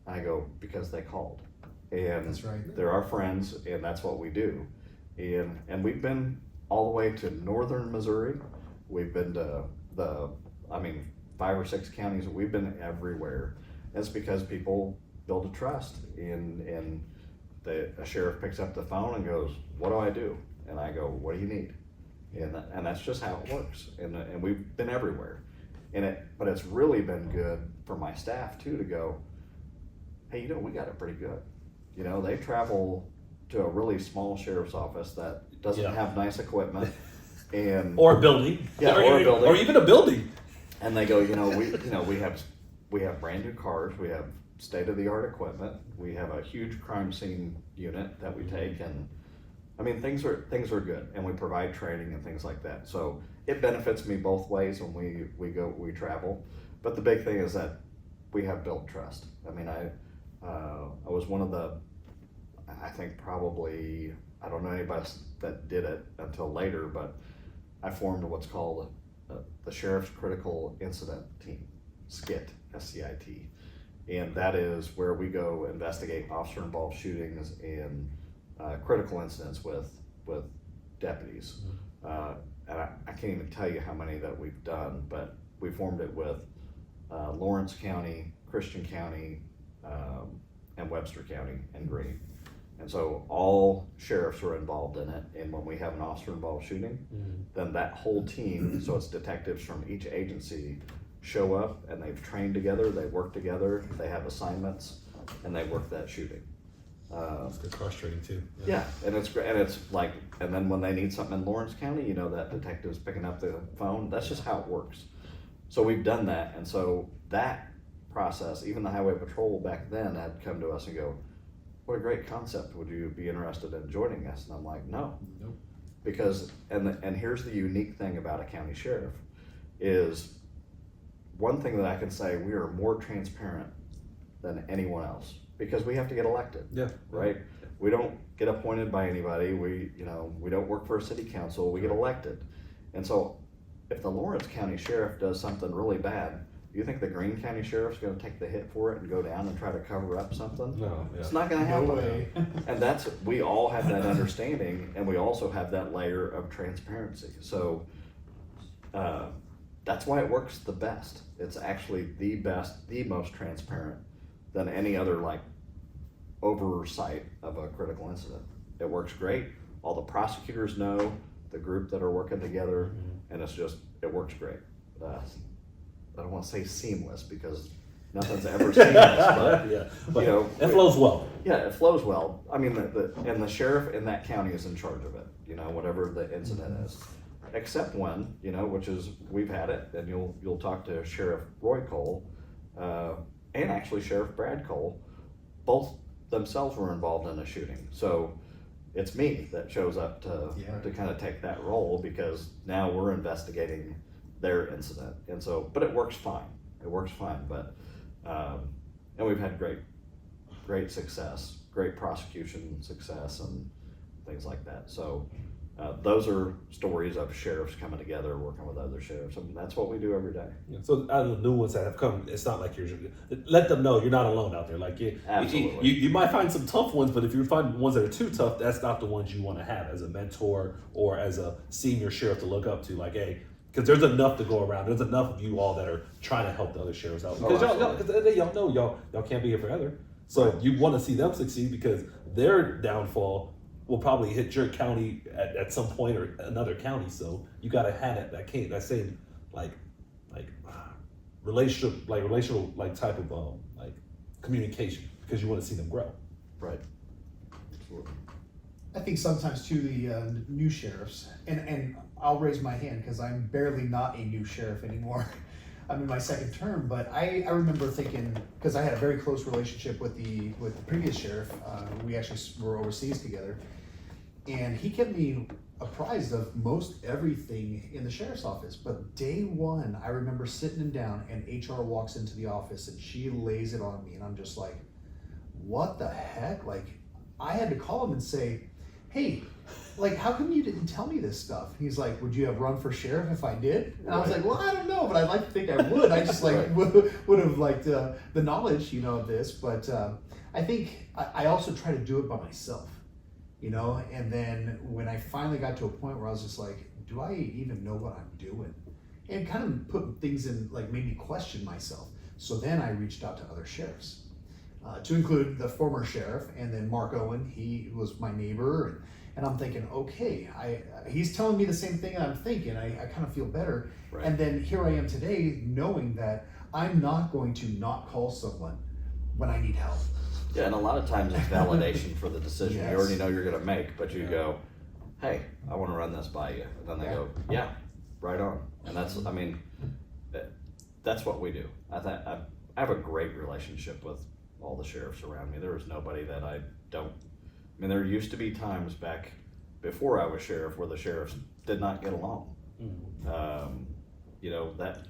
I go, because they called. And That's right. they're our friends, and that's what we do. And we've been all the way to northern Missouri. We've been to 5 or 6 counties. We've been everywhere. That's because people build a trust in a sheriff picks up the phone and goes, what do I do? And I go, what do you need? And that's just how it works. And we've been everywhere. But it's really been good for my staff too, to go, hey, we got it pretty good. They travel to a really small sheriff's office that doesn't have nice equipment Or a building. Yeah, or a building. Or even a building. And they go, we have brand new cars, we have state-of-the-art equipment, we have a huge crime scene unit that we take, and things are good, and we provide training and things like that. So it benefits me both ways when we travel. But the big thing is that we have built trust. I was one of the, I think probably, I don't know anybody that did it until later, but I formed what's called the Sheriff's Critical Incident Team, SCIT, SCIT. And that is where we go investigate officer-involved shootings and critical incidents with deputies. And I can't even tell you how many that we've done, but we formed it with Lawrence County, Christian County, and Webster County and Greene. And so all sheriffs are involved in it, and when we have an officer-involved shooting, then that whole team, so it's detectives from each agency, show up, and they've trained together, they work together, they have assignments, and they work that shooting. It's good cross training too. Yeah, and it's great, and it's like, and then when they need something in Lawrence County, that detective's picking up the phone. That's just how it works. So we've done that, and so that process, even the highway patrol back then had come to us and go, what a great concept, would you be interested in joining us? And I'm like, no. Nope. Because, and here's the unique thing about a county sheriff, is one thing that I can say, we are more transparent than anyone else, because we have to get elected. Yeah. Right? We don't get appointed by anybody. We don't work for a city council. We get elected. And so if the Lawrence County Sheriff does something really bad, do you think the Greene County Sheriff's gonna take the hit for it and go down and try to cover up something? No. Yeah. It's not gonna No happen. way. And we all have that understanding, and we also have that layer of transparency. So that's why it works the best. It's actually the best, the most transparent than any other oversight of a critical incident. It works great. All the prosecutors know, the group that are working together, and it works great. I don't want to say seamless, because nothing's ever seamless, but it flows well. Yeah, it flows well. And the sheriff in that county is in charge of it, whatever the incident is. Except when, which is, we've had it, and you'll talk to Sheriff Roy Cole, and actually Sheriff Brad Cole, both themselves were involved in a shooting. So it's me that shows up to kind of take that role, because now we're investigating their incident. And so, but it works fine. But, and we've had great success, great prosecution success and things like that. So those are stories of sheriffs coming together, working with other sheriffs. I mean, that's what we do every day. Yeah. So out of the new ones that have come, it's not like let them know you're not alone out there. Like Absolutely. you might find some tough ones, but if you find ones that are too tough, that's not the ones you want to have as a mentor or as a senior sheriff to look up to. Like, hey, because there's enough to go around. There's enough of you all that are trying to help the other sheriffs out. Because y'all know y'all can't be here forever. So you want to see them succeed because their downfall will probably hit your county at some point or another county. So you got to have that same relational type of communication because you want to see them grow. Right. Absolutely. I think sometimes too the new sheriffs, and I'll raise my hand because I'm barely not a new sheriff anymore. I'm in my second term, but I remember thinking, because I had a very close relationship with the previous sheriff. We actually were overseas together, and he kept me apprised of most everything in the sheriff's office. But day one, I remember sitting him down, and HR walks into the office, and she lays it on me, and I'm just like, what the heck? Like, I had to call him and say, hey, like, how come you didn't tell me this stuff? He's like, would you have run for sheriff if I did? And I was like, well, I don't know, but I'd like to think I would. I just would have liked the knowledge, of this. But I think I also try to do it by myself, and then when I finally got to a point where I was just like, do I even know what I'm doing? And kind of put things in, like, made me question myself. So then I reached out to other sheriffs. To include the former sheriff, and then Mark Owen. He was my neighbor, and I'm thinking, okay, he's telling me the same thing I'm thinking. I kind of feel better. Right. And then here I am today, knowing that I'm not going to not call someone when I need help. Yeah, and a lot of times it's validation for the decision Yes. you already know you're going to make, but you go, hey, I want to run this by you. And then they go, yeah, right on. And that's what we do. I have a great relationship with all the sheriffs around me. There is nobody that I don't. I mean, there used to be times back before I was sheriff where the sheriffs did not get along. Mm-hmm. That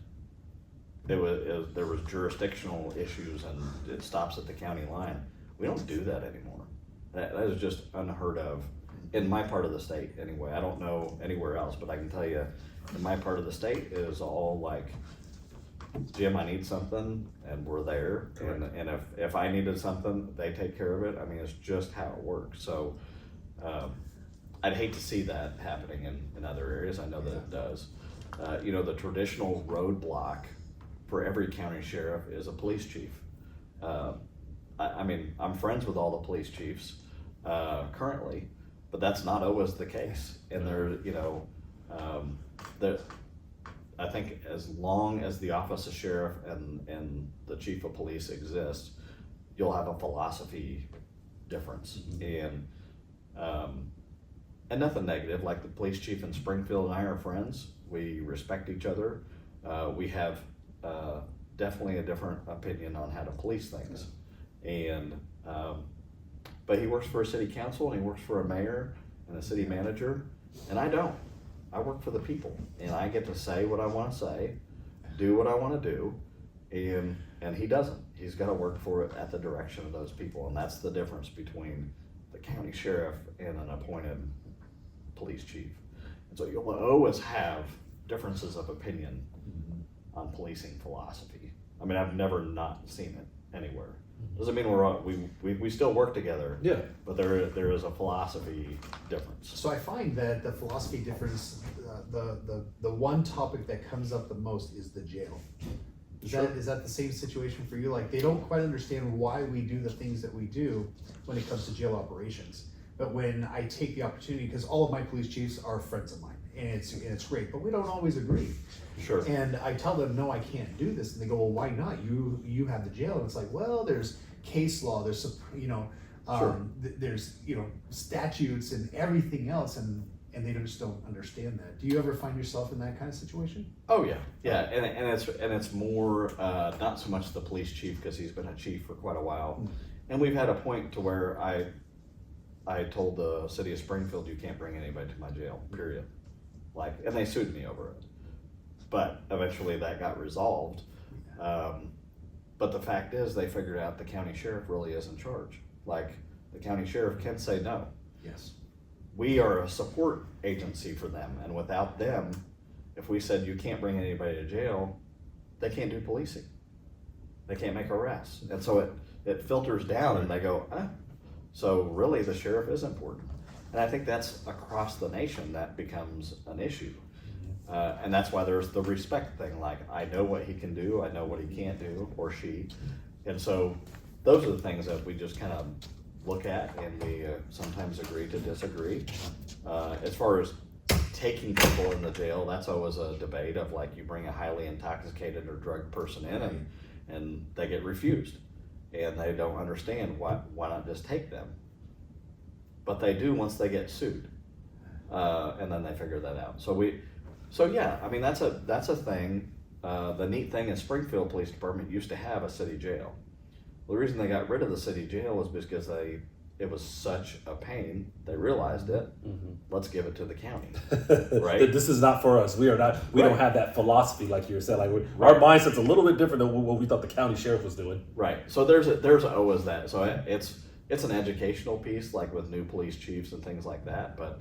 there was jurisdictional issues, and it stops at the county line. We don't do that anymore. That is just unheard of in my part of the state anyway. I don't know anywhere else, but I can tell you in my part of the state it is all like, Jim, I need something, and we're there. And if I needed something, they take care of it. I mean, it's just how it works. So I'd hate to see that happening in other areas. I know that it does. The traditional roadblock for every county sheriff is a police chief. I'm friends with all the police chiefs currently, but that's not always the case. And I think as long as the office of sheriff and the chief of police exists, you'll have a philosophy difference. Mm-hmm. And nothing negative. Like the police chief in Springfield and I are friends. We respect each other. We have definitely a different opinion on how to police things. And but he works for a city council, and he works for a mayor and a city manager, and I don't. I work for the people, and I get to say what I want to say, do what I want to do, and he doesn't. He's got to work for it at the direction of those people, and that's the difference between the county sheriff and an appointed police chief. And so you'll always have differences of opinion on policing philosophy. I mean, I've never not seen it anywhere. Doesn't mean we still work together. Yeah. But there is a philosophy difference. So I find that the philosophy difference, the one topic that comes up the most is the jail. Is that the same situation for you? Like, they don't quite understand why we do the things that we do when it comes to jail operations. But when I take the opportunity, because all of my police chiefs are friends of mine, and it's great, but we don't always agree. Sure. And I tell them, no, I can't do this, and they go, well, why not? You have the jail, and it's like, well, there's case law, there's Sure. there's statutes and everything else, and they just don't understand that. Do you ever find yourself in that kind of situation? Oh yeah, and it's more not so much the police chief, because he's been a chief for quite a while, and we've had a point to where I told the city of Springfield, you can't bring anybody to my jail, period. And they sued me over it, but eventually that got resolved. But the fact is, they figured out the county sheriff really is in charge. Like, the county sheriff can say no. Yes. we are a support agency for them, and without them, if we said you can't bring anybody to jail, they can't do policing. They can't make arrests. And so it filters down and they go, ah. So really the sheriff is important. And I think that's across the nation that becomes an issue. And that's why there's the respect thing. Like, I know what he can do, I know what he can't do, or she. And so those are the things that we just kind of look at, and we sometimes agree to disagree. As far as taking people in the jail, that's always a debate of like, you bring a highly intoxicated or drugged person in and they get refused. And they don't understand why not just take them. But they do once they get sued. And then they figure that out. So yeah, I mean, that's a thing. The neat thing is Springfield Police Department used to have a city jail. The reason they got rid of the city jail is because it was such a pain. They realized it. Let's give it to the county, right? This is not for us. We are not. We Right. don't have that philosophy like you said. Like our mindset's a little bit different than what we thought the county sheriff was doing. Right. So there's always that. So it's an educational piece, like with new police chiefs and things like that. But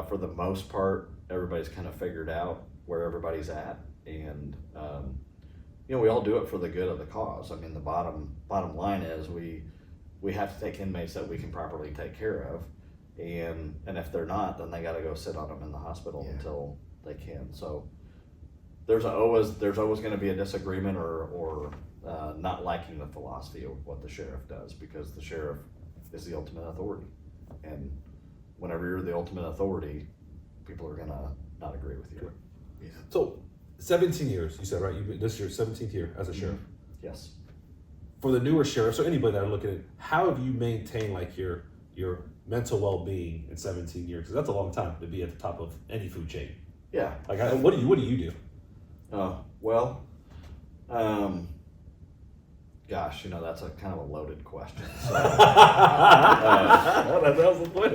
for the most part, everybody's kind of figured out where everybody's at, and we all do it for the good of the cause. I mean, the bottom line is we have to take inmates that we can properly take care of, and if they're not, then they got to go sit on them in the hospital until they can. So there's always going to be a disagreement or not liking the philosophy of what the sheriff does, because the sheriff is the ultimate authority, and whenever you're the ultimate authority, people are gonna not agree with you. Yeah. So 17 years, you said, right? This is your 17th year as a sheriff. Yes. For the newer sheriffs or anybody that are looking at, how have you maintained like your mental well-being in 17 years? Because that's a long time to be at the top of any food chain. Yeah. Like, what do you do? Well, gosh, that's a kind of a loaded question. So, that was the point.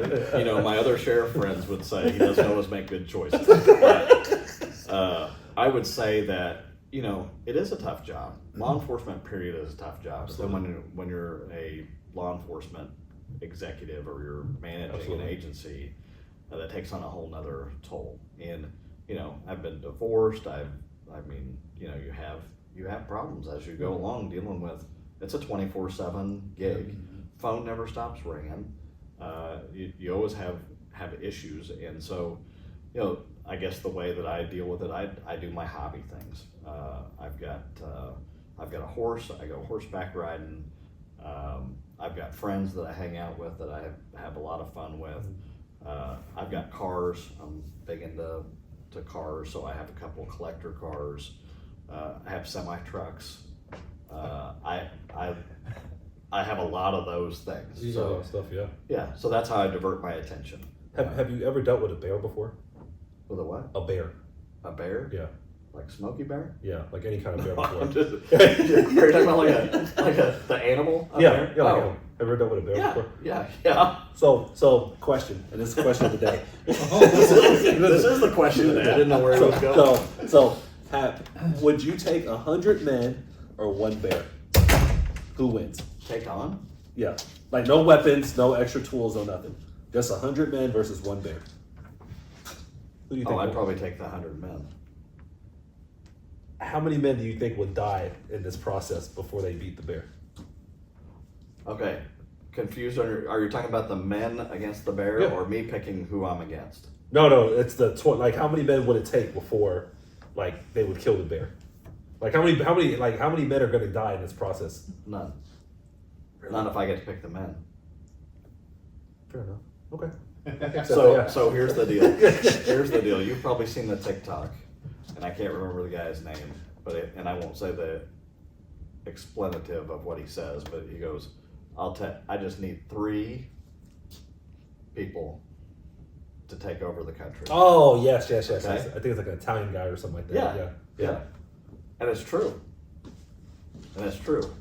My other sheriff friends would say he doesn't always make good choices. But, I would say that, it is a tough job. Law enforcement, period, is a tough job. Absolutely. So when you're a law enforcement executive or you're managing Absolutely. an agency, that takes on a whole nother toll. And, I've been divorced. You have problems as you go along dealing with, it's a 24/7 gig. Phone never stops ringing. You always have issues. And so, I guess the way that I deal with it, I do my hobby things. I've got a horse. I go horseback riding. I've got friends that I hang out with that I have a lot of fun with. I've got cars. I'm big into cars, so I have a couple of collector cars. I have semi trucks. I have a lot of those things. You got a lot of stuff, yeah. Yeah, so that's how I divert my attention. Have you ever dealt with a bear before? With a what? A bear. A bear? Yeah. Like Smokey Bear? Yeah, like any kind of bear I'm before. just, you're talking about the animal? A Yeah, bear? yeah. Like Oh, have you ever dealt with a bear yeah, before? yeah. So question, and this is the question of the day. This is the question today. I didn't know where it was going. Would you take 100 men or one bear? Who wins? Take on? Yeah, like no weapons, no extra tools, no nothing. Just 100 men versus one bear. Who do you think? I'd will- probably take the 100 men. How many men do you think would die in this process before they beat the bear? Okay. Confused. Are you talking about the men against the bear, Yeah. or me picking who I'm against? No, it's the like how many men would it take before like they would kill the bear? Like how many men are going to die in this process? None. None if I get to pick the men. Fair enough. Okay. So here's the deal. Here's the deal. You've probably seen the TikTok, and I can't remember the guy's name, and I won't say the explanative of what he says, but he goes, I just need 3 people to take over the country. Oh yes. Okay. I think it's like an Italian guy or something like that. Yeah. And it's true.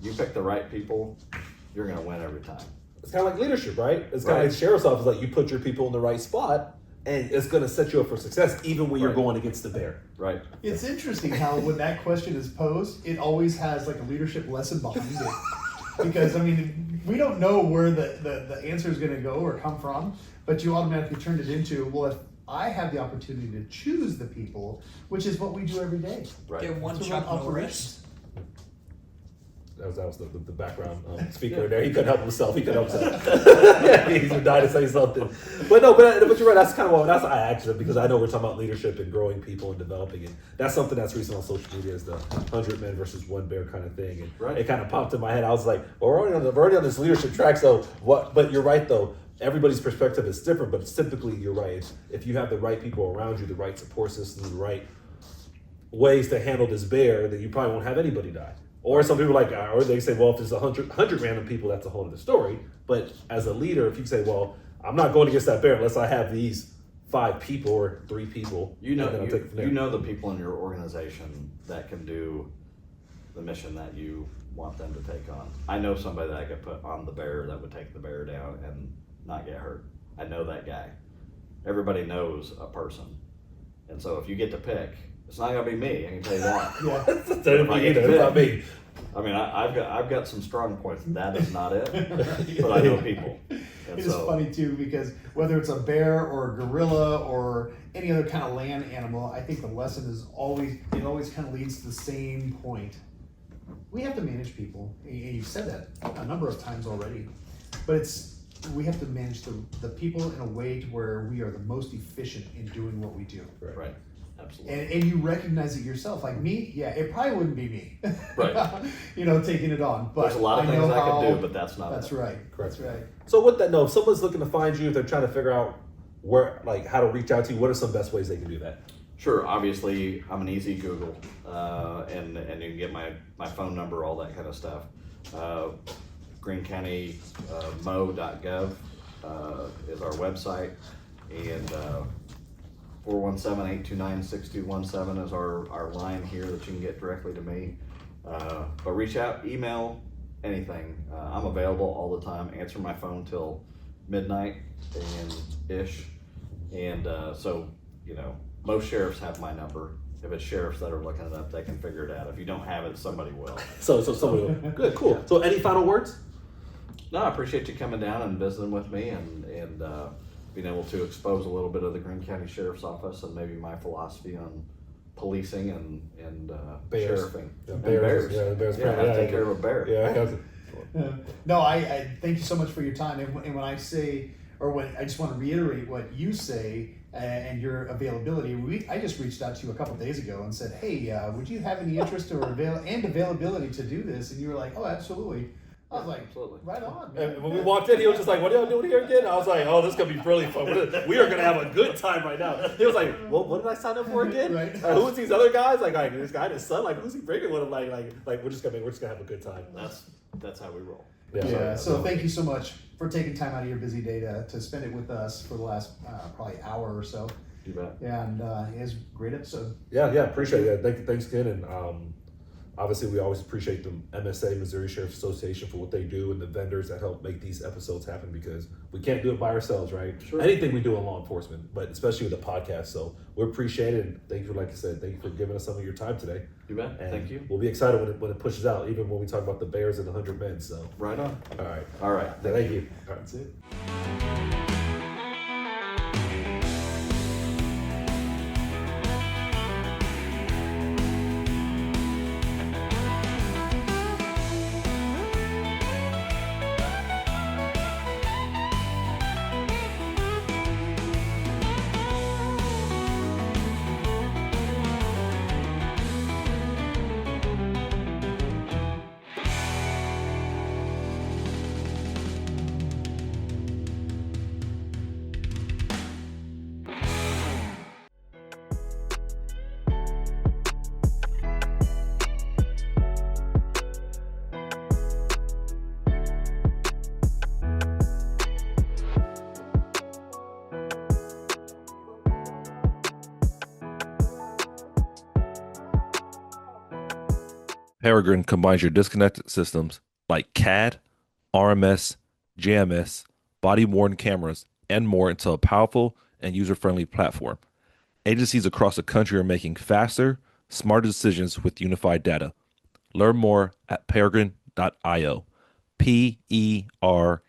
You pick the right people, you're gonna win every time. It's kind of like leadership, right? It's kind Right. of like sheriff's office. Like you put your people in the right spot, and it's going to set you up for success, even when you're Right. going against the bear. Right. It's interesting how when that question is posed, it always has like a leadership lesson behind it. Because, I mean, we don't know where the answer is going to go or come from, but you automatically turned it into, well, if I have the opportunity to choose the people, which is what we do every day. Right. Get one To shot, run no operations. rest. That was the background speaker there. He couldn't help himself. He couldn't help himself. He's been dying to say something. But no, but you're right. That's kind of that's why I asked it, because I know we're talking about leadership and growing people and developing it. That's something that's recent on social media, is the 100 men versus 1 bear kind of thing. And Right. it kind of popped in my head. I was like, well, we're already on this leadership track. So what? But you're right though. Everybody's perspective is different. But typically, you're right. If you have the right people around you, the right support system, the right ways to handle this bear, then you probably won't have anybody die. Or some people or they say, well, if there's 100 random people, that's a whole other story. But as a leader, if you say, well, I'm not going against that bear unless I have these 5 people or 3 people, You know, and then I'll take it from there. you know the people in your organization that can do the mission that you want them to take on. I know somebody that I could put on the bear that would take the bear down and not get hurt. I know that guy. Everybody knows a person. And so if you get to pick, it's not gonna be me, I can tell you that. Yeah. That's not me. I mean, I've got some strong points. That is not it, but I know people. And It is funny too, because whether it's a bear or a gorilla or any other kind of land animal, I think the lesson is always kind of leads to the same point. We have to manage people, and you've said that a number of times already, but we have to manage the people in a way to where we are the most efficient in doing what we do. Right, absolutely. And you recognize it yourself. Like me, yeah, it probably wouldn't be me. Right. Taking it on. But There's a lot of I things know I how, could do, but that's not That's it. right. Correct. That's right. So with that, if someone's looking to find you, if they're trying to figure out how to reach out to you, what are some best ways they can do that? Sure, obviously, I'm an easy Google, and you can get my phone number, all that kind of stuff. Greene County mo.gov is our website, and 417-829-6217 is our line here that you can get directly to me. But reach out, email, anything. I'm available all the time, answer my phone till midnight and ish. And so, most sheriffs have my number. If it's sheriffs that are looking it up, they can figure it out. If you don't have it, somebody will. So somebody will. Good, cool. Yeah. So any final words? No, I appreciate you coming down and visiting with me and being able to expose a little bit of the Greene County Sheriff's Office and maybe my philosophy on policing and Bears. sheriffing. Yeah, And bears. Yeah, the bears. Yeah, I take care of a bear. Yeah. No, I thank you so much for your time. And when I say, or when I just want to reiterate what you say and your availability, I just reached out to you a couple days ago and said, hey, would you have any interest or availability to do this? And you were like, oh, absolutely. I was like, Absolutely. right on, man. And when we walked in, he was just like, what are y'all doing here again? I was like, oh, this is going to be really fun. We are going to have a good time right now. He was like, well, what did I sign up for again? Right. Who is these other guys? Like this guy and his son, who's he bringing with him? Like we're just going to have a good time. That's how we roll. Yeah, so thank you so much for taking time out of your busy day to spend it with us for the last probably hour or so. You bet. And it was a great episode. Yeah, appreciate it. Thanks again. And obviously, we always appreciate the MSA, Missouri Sheriff's Association, for what they do and the vendors that help make these episodes happen, because we can't do it by ourselves, right? Sure. Anything we do in law enforcement, but especially with the podcast. So we appreciate it. And thank you, like I said, thank you for giving us some of your time today. You bet. And Thank you. We'll be excited when it pushes out, even when we talk about the Bears and the 100 men. So, Right on. all right. All right. Thank you. All right. That's it. Peregrine combines your disconnected systems like CAD, RMS, JMS, body-worn cameras, and more into a powerful and user-friendly platform. Agencies across the country are making faster, smarter decisions with unified data. Learn more at peregrine.io. PEREGRINE.io.